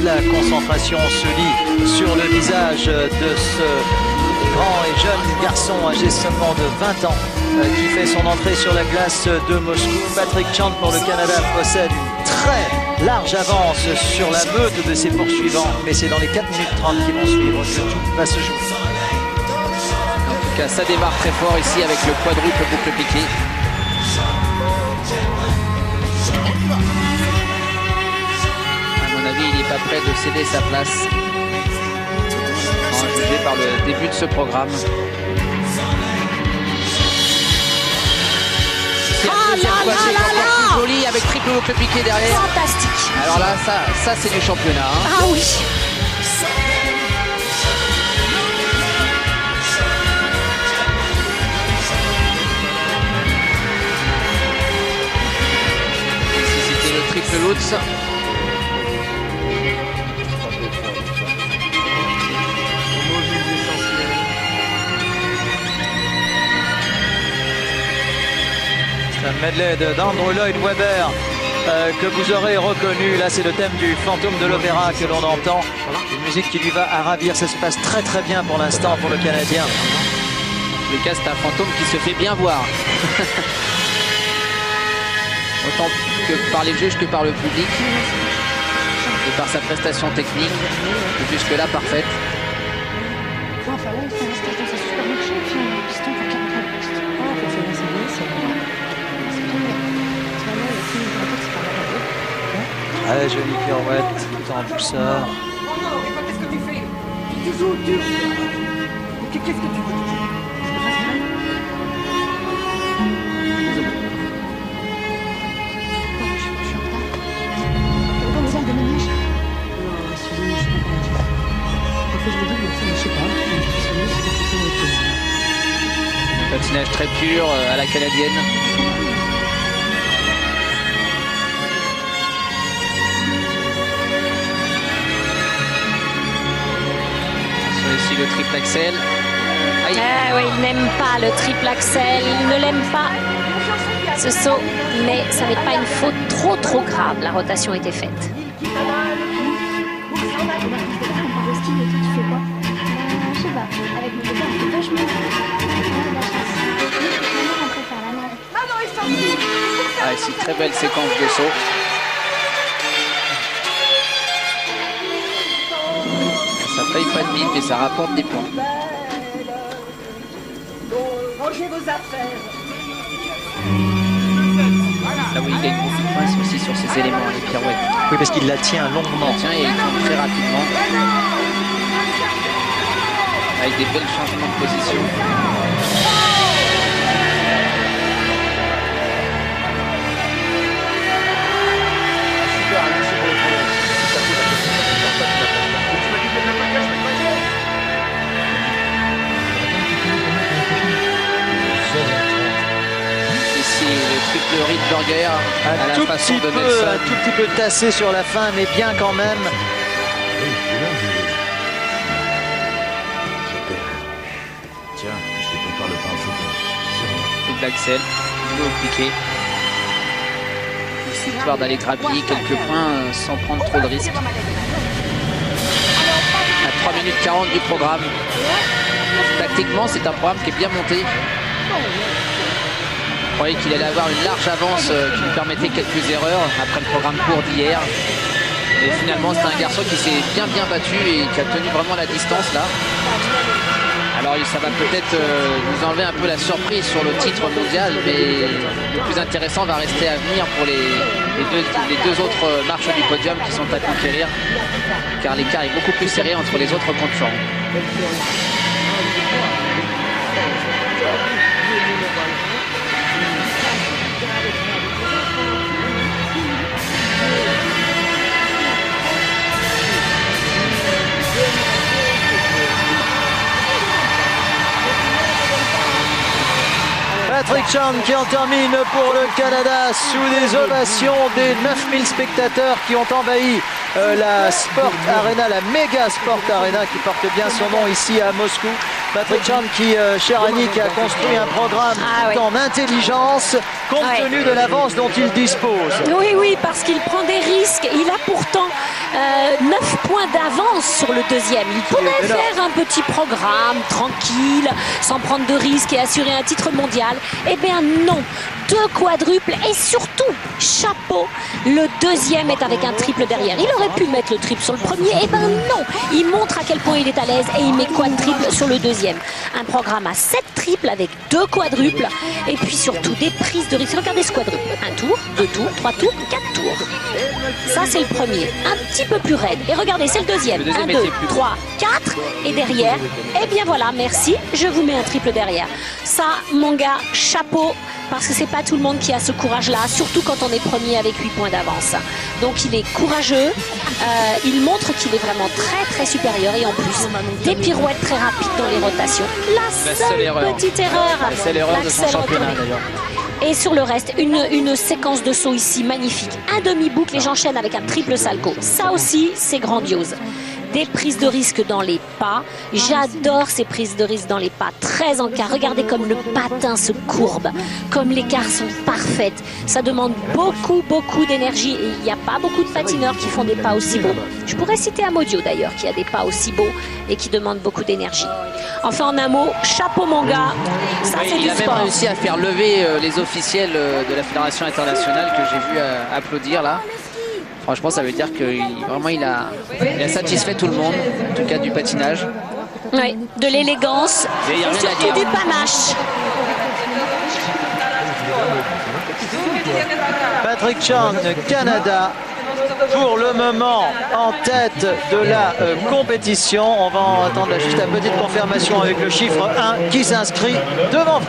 la concentration se lit sur le visage de ce grand et jeune garçon âgé seulement de 20 ans qui fait son entrée sur la glace de Moscou. Patrick Chand pour le Canada possède une très large avance sur la meute de ses poursuivants, mais c'est dans les 4 minutes 30 qui vont suivre que tout va se jouer. En tout cas, ça démarre très fort ici avec le quadruple boucle piqué. À mon avis, il n'est pas prêt de céder sa place, en jugé par le début de ce programme. Plus joli avec triple boucle piqué derrière. Fantastique. Alors là, ça c'est du championnat. Hein. Ah oui. Le triple Lutz. C'est un medley d'Andrew Lloyd Webber que vous aurez reconnu. Là, c'est le thème du fantôme de l'opéra que l'on entend. Une musique qui lui va à ravir. Ça se passe très très bien pour l'instant pour le Canadien. Lucas, c'est un fantôme qui se fait bien voir. Autant que par les juges que par le public et par sa prestation technique, jusque-là parfaite. Enfin là, il fait un stage dans un supermarché et puis un piston pour 40 ans. Ah, c'est bien, c'est bien, c'est bien. Très jolie pirouette tout en douceur. Qu'est-ce que tu fais? Tu joues dur. Qu'est-ce que tu veux? Patinage très pur à la canadienne. Attention ici le triple axel. Aïe. Ah oui, il n'aime pas le triple axel, il ne l'aime pas ce saut, mais ça n'est pas une faute trop grave. La rotation était faite. Ah, ici, très belle séquence de saut. Ça paye pas de mine, mais ça rapporte des points. Rangez vos affaires. Là où il gagne beaucoup de points, c'est aussi sur ces éléments, les pirouettes. Oui, parce qu'il la tient longuement. Tiens, et il tourne très rapidement. Avec des belles changements de position. Ici, le triple Rydberger à la façon de Nelson. Un tout petit peu tassé sur la fin, mais bien quand même. Tiens, je te prépare le pain au chocolat. Double axel, nouveau piqué. Histoire d'aller grappiller quelques points sans prendre trop de risques. À 3 minutes 40 du programme. Tactiquement, c'est un programme qui est bien monté. Je croyais qu'il allait avoir une large avance qui lui permettait quelques erreurs après le programme court d'hier. Et finalement, c'est un garçon qui s'est bien battu et qui a tenu vraiment la distance là. Alors ça va peut-être nous enlever un peu la surprise sur le titre mondial, mais le plus intéressant va rester à venir pour les deux autres marches du podium qui sont à conquérir, car l'écart est beaucoup plus serré entre les autres concurrents. Patrick Chand qui en termine pour le Canada sous des ovations des 9000 spectateurs qui ont envahi la Sport Arena, la méga Sport Arena qui porte bien son nom ici à Moscou. Patrick Chand qui, cher Annick, a construit un programme en intelligence compte tenu de l'avance dont il dispose. Oui, parce qu'il prend des risques. Il a pourtant 9 points d'avance sur le deuxième. Il pourrait faire un petit programme tranquille, sans prendre de risques et assurer un titre mondial. Eh bien non, 2 quadruples et surtout, chapeau, le deuxième est avec un triple derrière. Il aurait pu mettre le triple sur le premier, eh bien non, il montre à quel point il est à l'aise et il met quadruple sur le deuxième. Un programme à 7 triples avec 2 quadruples et puis surtout des prises de risque. Regardez ce quadruple, 1 tour, 2 tours, 3 tours, 4 tours. Ça c'est le premier, un petit peu plus raide. Et regardez, c'est le deuxième. 1, 2, 3, 4 et derrière, eh bien voilà, merci, je vous mets un triple derrière. Ça, mon gars, chapeau, parce que c'est pas tout le monde qui a ce courage-là, surtout quand on est premier avec 8 points d'avance. Donc il est courageux, il montre qu'il est vraiment très supérieur et en plus, des pirouettes très rapides dans les rotations. La seule petite erreur, la seule erreur de son championnat d'ailleurs. Et sur le reste, une séquence de saut ici magnifique. Un demi-boucle et j'enchaîne avec un triple salto. Ça aussi, c'est grandiose. Des prises de risque dans les pas. J'adore ces prises de risque dans les pas. Très en quart. Regardez comme le patin se courbe. Comme les quarts sont parfaites. Ça demande beaucoup d'énergie. Et il n'y a pas beaucoup de patineurs qui font des pas aussi beaux. Je pourrais citer Amodio d'ailleurs, qui a des pas aussi beaux et qui demandent beaucoup d'énergie. Enfin, en un mot, chapeau mon gars. Ça, c'est du sport. Il a même réussi à faire lever les officiels de la Fédération internationale que j'ai vu applaudir là. Franchement, ça veut dire que vraiment il a satisfait tout le monde, en tout cas du patinage. Oui, de l'élégance et surtout du panache. Patrick Chang, Canada, pour le moment en tête de la compétition. On va attendre juste la petite confirmation avec le chiffre 1 qui s'inscrit devant.